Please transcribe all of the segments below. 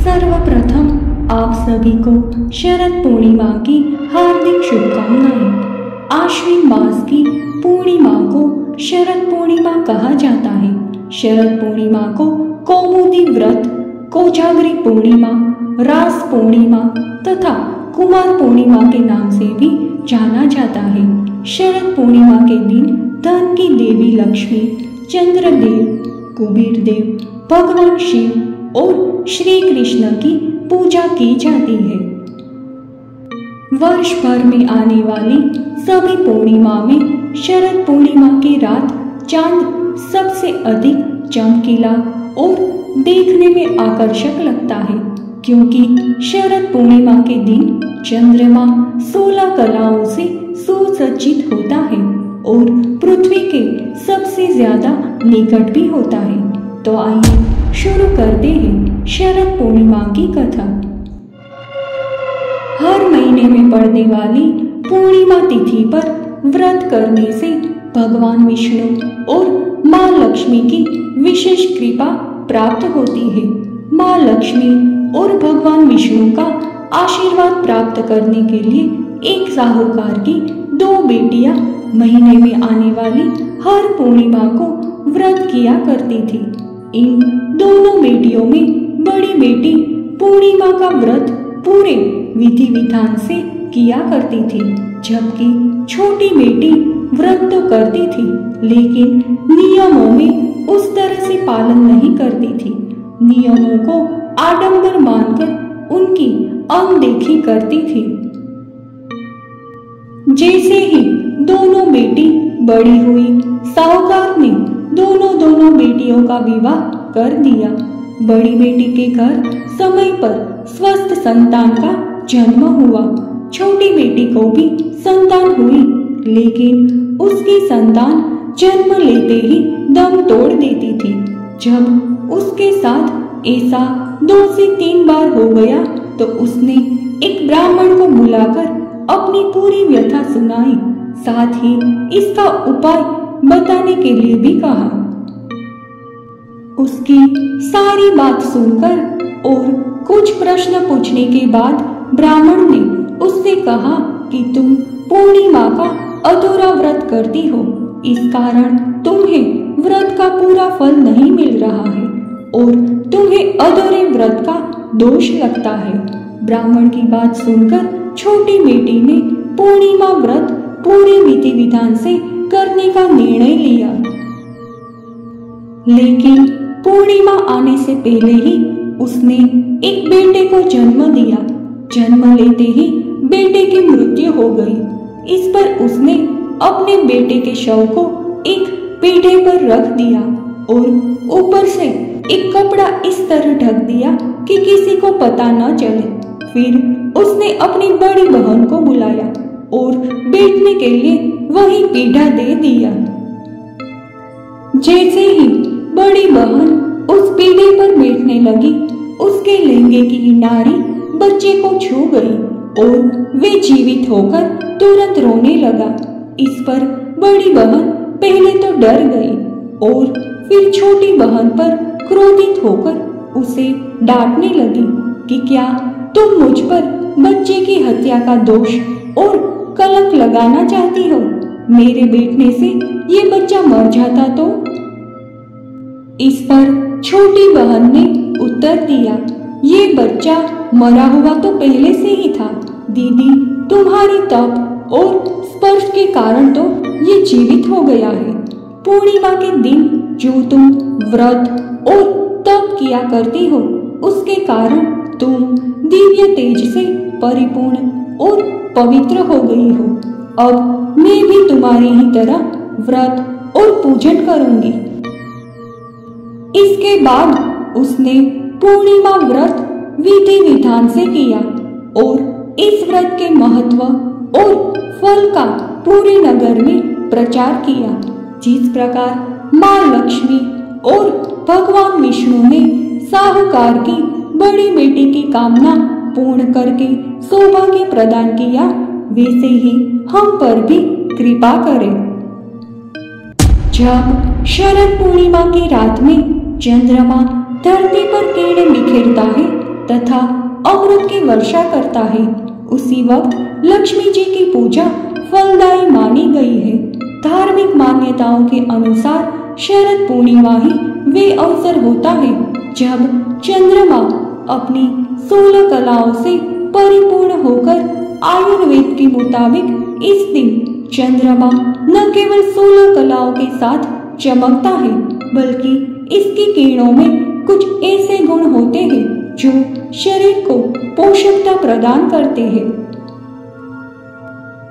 सर्वप्रथम आप सभी को शरद पूर्णिमा की हार्दिक शुभकामनाएं। आश्विन मास की पूर्णिमा को शरद पूर्णिमा कहा जाता है। शरद पूर्णिमा को कौमुदी व्रत, कोजागरी पूर्णिमा, रास पूर्णिमा तथा कुमार पूर्णिमा के नाम से भी जाना जाता है। शरद पूर्णिमा के दिन धन की देवी लक्ष्मी, चंद्रदेव, कुबेर देव, भगवान शिव और श्री कृष्ण की पूजा की जाती है। वर्ष भर में आने वाली सभी पूर्णिमा में शरद पूर्णिमा की रात चांद सबसे अधिक चमकीला और देखने में आकर्षक लगता है, क्योंकि शरद पूर्णिमा के दिन चंद्रमा 16 कलाओं से सुसज्जित होता है और पृथ्वी के सबसे ज्यादा निकट भी होता है। तो आइए शुरू करते हैं शरद पूर्णिमा की कथा। हर महीने में पड़ने वाली पूर्णिमा तिथि पर व्रत करने से भगवान विष्णु और माँ लक्ष्मी की विशेष कृपा प्राप्त होती है। माँ लक्ष्मी और भगवान विष्णु का आशीर्वाद प्राप्त करने के लिए एक साहूकार की 2 बेटियां महीने में आने वाली हर पूर्णिमा को व्रत किया करती थी। इन दोनों बेटियों में बड़ी बेटी पूर्णिमा का व्रत पूरे विधि विधान से किया करती थी, जबकि छोटी बेटी व्रत तो करती थी लेकिन नियमों में उस तरह से पालन नहीं करती थी। नियमों को आडंबर मानकर उनकी अनदेखी करती थी। जैसे ही दोनों बेटी बड़ी हुई, साहूकार ने दोनों बेटियों का विवाह कर दिया। बड़ी बेटी के घर समय पर स्वस्थ संतान का जन्म हुआ। छोटी बेटी को भी संतान हुई, लेकिन उसकी संतान जन्म लेते ही दम तोड़ देती थी। जब उसके साथ ऐसा 2 से 3 बार हो गया तो उसने एक ब्राह्मण को बुलाकर अपनी पूरी व्यथा सुनाई, साथ ही इसका उपाय बताने के लिए भी कहा। उसकी सारी बात सुनकर और कुछ प्रश्न पूछने के बाद ब्राह्मण ने उससे कहा कि तुम पूर्णिमा का अधूरा व्रत करती हो, इस कारण तुम्हें व्रत का पूरा फल नहीं मिल रहा है और तुम्हें अधूरे व्रत का दोष लगता है। ब्राह्मण की बात सुनकर छोटी बेटी ने पूर्णिमा व्रत पूरे विधि विधान से करने का निर्णय लिया। लेकिन पूर्णिमा आने से पहले ही उसने एक बेटे को जन्म दिया। जन्म लेते ही बेटे की मृत्यु हो गई। इस पर उसने अपने बेटे के शव को एक पीढ़े पर रख दिया और ऊपर से एक कपड़ा इस तरह ढक दिया कि किसी को पता न चले। फिर उसने अपनी बड़ी बहन को बुलाया और बैठने के लिए वही पीढ़ा दे दिया। जैसे ही बड़ी बहन उस पीढ़े पर बैठने लगी, उसके लहंगे की किनारी बच्चे को छू गई और वे जीवित होकर तुरंत रोने लगा। इस पर बड़ी बहन पहले तो डर गई और फिर छोटी बहन पर क्रोधित होकर उसे डांटने लगी कि क्या तुम मुझ पर बच्चे की हत्या का दोष और कलंक लगाना चाहती हो? मेरे बैठने से ये बच्चा मर जाता तो? इस पर छोटी बहन ने उत्तर दिया, ये बच्चा मरा हुआ तो पहले से ही था दीदी, तुम्हारी तप और स्पर्श के कारण तो ये जीवित हो गया है। पूर्णिमा के दिन जो तुम व्रत और तप किया करती हो, उसके कारण तुम दिव्य तेज से परिपूर्ण और पवित्र हो गई हो। अब मैं भी तुम्हारी ही तरह व्रत और पूजन करूंगी। इसके बाद उसने पूर्णिमा व्रत विधि विधान से किया और इस व्रत के महत्व और फल का पूरे नगर में प्रचार किया। जिस प्रकार माँ लक्ष्मी और भगवान विष्णु ने साहूकार की बड़ी बेटी की कामना पूर्ण करके सौभाग्य प्रदान किया, वैसे ही हम पर भी कृपा करें। जब शरद पूर्णिमा की रात में चंद्रमा धरती पर किरणें बिखेरता है तथा अमृत की वर्षा करता है। उसी वक्त लक्ष्मी जी की पूजा फलदायी मानी गई है। धार्मिक मान्यताओं के अनुसार शरद पूर्णिमा ही वे अवसर होता है जब चंद्रमा अपनी 16 कलाओं से परिपूर्ण होकर आयुर्वेद के मुताबिक इस दिन चंद्रमा न केवल 16 कलाओं के साथ चमकता है बल्कि इसकी किरणों में कुछ ऐसे गुण होते हैं जो शरीर को पोषकता प्रदान करते हैं।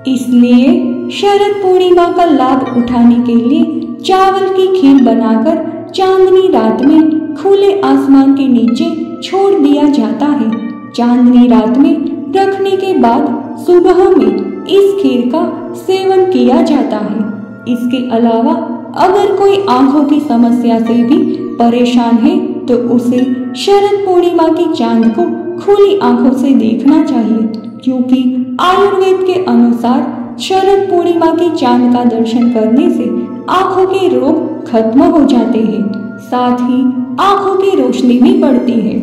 इसलिए शरद पूर्णिमा का लाभ उठाने के लिए चावल की खीर बनाकर चांदनी रात में खुले आसमान के नीचे छोड़ दिया जाता है। चांदनी रात में रखने के बाद सुबह में इस खीर का सेवन किया जाता है। इसके अलावा अगर कोई आंखों की समस्या से भी परेशान है तो उसे शरद पूर्णिमा की चांद को खुली आंखों से देखना चाहिए, क्योंकि आयुर्वेद के अनुसार शरद पूर्णिमा की चांद का दर्शन करने से आंखों के रोग खत्म हो जाते हैं, साथ ही आंखों की रोशनी भी बढ़ती है।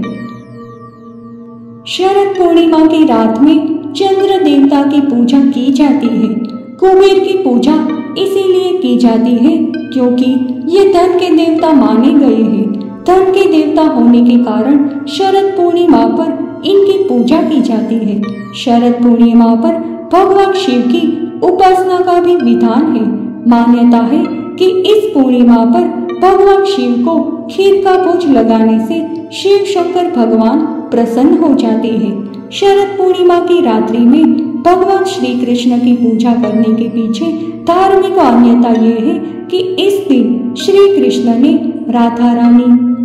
शरद पूर्णिमा की रात में चंद्र देवता की पूजा की जाती है। कुबेर की पूजा इसीलिए की जाती है क्योंकि ये धन के देवता माने गए हैं। धन के देवता होने के कारण शरद पूर्णिमा पर इनकी पूजा की जाती है। शरद पूर्णिमा पर भगवान शिव की उपासना का भी विधान है। मान्यता है कि इस पूर्णिमा पर भगवान शिव को खीर का भोज लगाने से शिव शंकर भगवान प्रसन्न हो जाते हैं। शरद पूर्णिमा की रात्रि में भगवान श्री कृष्ण की पूजा करने के पीछे धार्मिक मान्यता यह है कि इस दिन श्री कृष्ण ने राधा रानी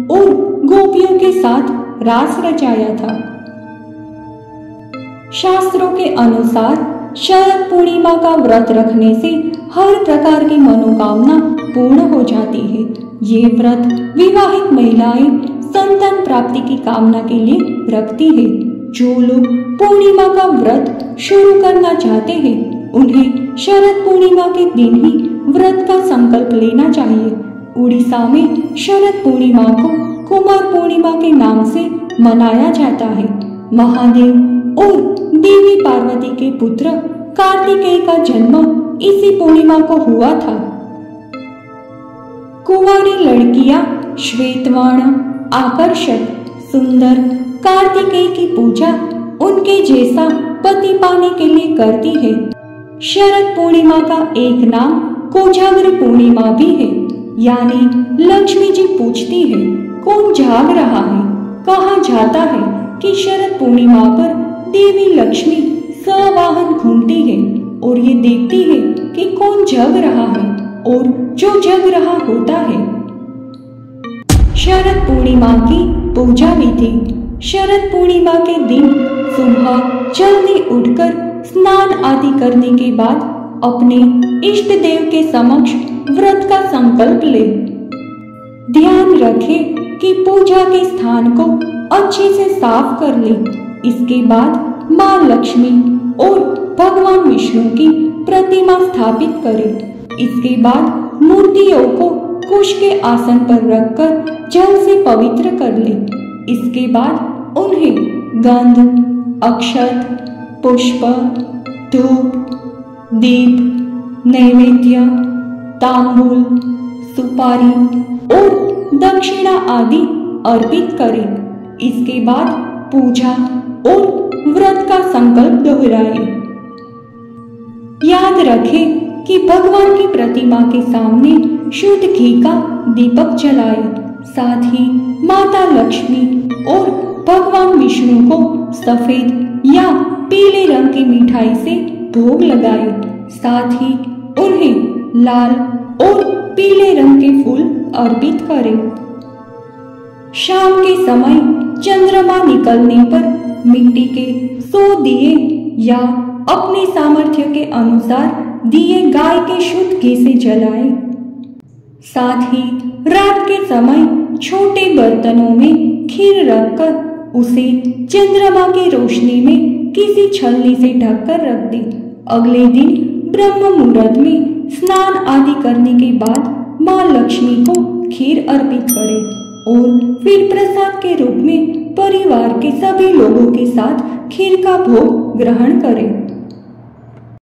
और गोपियों के साथ रास रचाया था। शास्त्रों के अनुसार शरद पूर्णिमा का व्रत रखने से हर प्रकार की मनोकामना पूर्ण हो जाती है। ये व्रत विवाहित महिलाएं संतान प्राप्ति की कामना के लिए रखती है। जो लोग पूर्णिमा का व्रत शुरू करना चाहते हैं उन्हें शरद पूर्णिमा के दिन ही व्रत का संकल्प लेना चाहिए। उड़ीसा में शरद पूर्णिमा को कुमार पूर्णिमा के नाम से मनाया जाता है। महादेव और देवी पार्वती के पुत्र कार्तिकेय का जन्म इसी पूर्णिमा को हुआ था। कुंवारी लड़कियां श्वेतवर्ण, आकर्षक, सुंदर कार्तिकेय की पूजा उनके जैसा पति पाने के लिए करती है। शरद पूर्णिमा का एक नाम कोजागरी पूर्णिमा भी है, यानी लक्ष्मी जी पूछती है कौन जाग रहा है, कहाँ जाता है कि शरद पूर्णिमा पर देवी लक्ष्मी सवाहन घूमती है और ये देखती है कि कौन जग रहा है और जो जग रहा होता है। शरद पूर्णिमा की पूजा विधि। शरद पूर्णिमा के दिन सुबह जल्दी उठकर स्नान आदि करने के बाद अपने इष्ट देव के समक्ष व्रत का संकल्प ले। ध्यान रखें कि पूजा के स्थान को अच्छे से साफ कर ले। इसके बाद माँ लक्ष्मी और भगवान विष्णु की प्रतिमा स्थापित करें। इसके बाद मूर्तियों को कुश के आसन पर रखकर जल से पवित्र कर ले। इसके बाद उन्हें गंध, अक्षत, पुष्प, धूप, दीप, नैवेद्य, तांबूल, सुपारी और दक्षिणा आदि अर्पित करें। इसके बाद पूजा और व्रत का संकल्प दोहराएं। याद रखें कि भगवान की प्रतिमा के सामने शुद्ध घी का दीपक जलाए। साथ ही माता लक्ष्मी और भगवान विष्णु को सफेद या पीले रंग की मिठाई से भोग लगाए। साथ ही उन्हें लाल और पीले रंग के फूल अर्पित करें। शाम के समय चंद्रमा निकलने पर मिट्टी के 100 दिए या अपने सामर्थ्य के अनुसार दिए गाय के शुद्ध घी से जलाएं। साथ ही रात के समय छोटे बर्तनों में खीर रखकर उसे चंद्रमा की रोशनी में किसी छलनी से ढककर रख दे। अगले दिन ब्रह्म मुहूर्त में स्नान आदि करने के बाद माँ लक्ष्मी को खीर अर्पित करें और फिर प्रसाद के रूप में परिवार के सभी लोगों के साथ खीर का भोग ग्रहण करे।